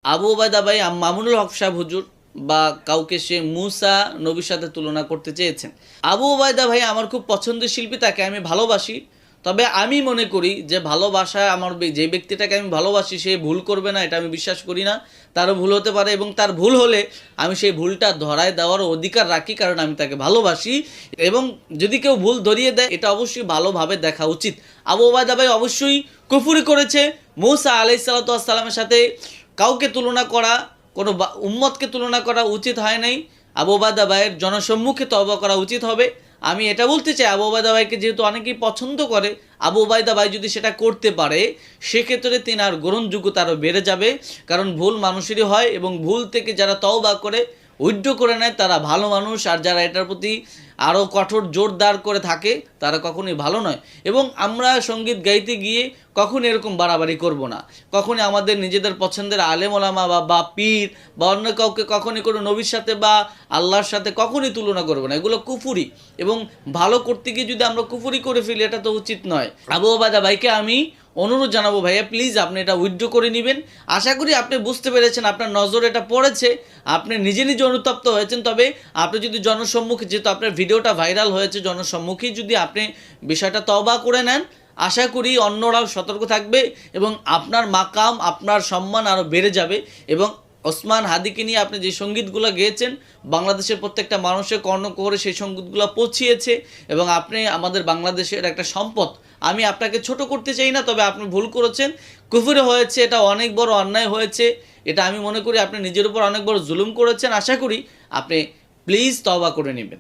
আবু ওবায়দা ভাই মামুনুল হক সাহেব হুজুর বা কাউকে সে মুসা নবীর সাথে তুলনা করতে চেয়েছেন। আবু ওবায়দা ভাই আমার খুব পছন্দের শিল্পী, তাকে আমি ভালোবাসি। তবে আমি মনে করি যে ভালোবাসা আমার যে ব্যক্তিটাকে আমি ভালোবাসি সে ভুল করবে না, এটা আমি বিশ্বাস করি না। তারও ভুল হতে পারে এবং তার ভুল হলে আমি সেই ভুলটা ধরায় দেওয়ার অধিকার রাখি, কারণ আমি তাকে ভালোবাসি। এবং যদি কেউ ভুল ধরিয়ে দেয় এটা অবশ্যই ভালোভাবে দেখা উচিত। আবু ওবায়দা ভাই অবশ্যই কুফরি করেছে। মুসা আলাইহিস সালামের সাথে কাউকে তুলনা করা, কোনো উম্মতকে তুলনা করা উচিত হয় নাই। আবু ওবায়দা ভাইয়ের জনসম্মুখে তওবা করা উচিত হবে। আমি এটা বলতে চাই, আবু ওবায়দা ভাইকে যেহেতু অনেকেই পছন্দ করে, আবু ওবায়দা ভাই যদি সেটা করতে পারে সেক্ষেত্রে তিনি আর গ্রহণযোগ্যতা আরও বেড়ে যাবে। কারণ ভুল মানুষেরই হয় এবং ভুল থেকে যারা তওবা করে উইথড্র করে নেয় তারা ভালো মানুষ, আর যারা এটার প্রতি আরও কঠোর জোরদার করে থাকে তারা কখনোই ভালো নয়। এবং আমরা সঙ্গীত গাইতে গিয়ে কখনই এরকম বাড়াবাড়ি করব না, কখনই আমাদের নিজেদের পছন্দের আলেম ওলামা বা পীর বা অন্য কাউকে কখনই কোনো নবীর সাথে বা আল্লাহর সাথে কখনই তুলনা করব না। এগুলো কুফুরি, এবং ভালো করতে গিয়ে যদি আমরা কুফুরি করে ফেলি এটা তো উচিত নয়। আবু ওবায়দা ভাইকে আমি অনুরোধ জানাবো, ভাইয়া প্লিজ আপনি এটা উইথড্র করে নেবেন। আশা করি আপনি বুঝতে পেরেছেন, আপনার নজর এটা পড়েছে, আপনি নিজে নিজে অনুতপ্ত হয়েছেন। তবে আপনি যদি জনসম্মুখে, যেহেতু আপনার ভিডিওটা ভাইরাল হয়েছে, জনসম্মুখেই যদি আপনি বিষয়টা তওবা করে নেন, আশা করি অন্যরাও সতর্ক থাকবে এবং আপনার মাকাম, আপনার সম্মান আরও বেড়ে যাবে। এবং ওসমান হাদিকে নিয়ে আপনি যে সঙ্গীতগুলো গেয়েছেন, বাংলাদেশের প্রত্যেকটা মানুষের কর্ণ করে সেই সঙ্গীতগুলো পৌঁছিয়েছে এবং আপনি আমাদের বাংলাদেশের একটা সম্পদ। আমি আপনাকে ছোট করতে চাই না, তবে আপনি ভুল করেছেন, কুফরে হয়েছে, এটা অনেক বড় অন্যায় হয়েছে। এটা আমি মনে করি আপনি নিজের উপর অনেক বড় জুলুম করেছেন। আশা করি আপনি প্লিজ তওবা করে নেবেন।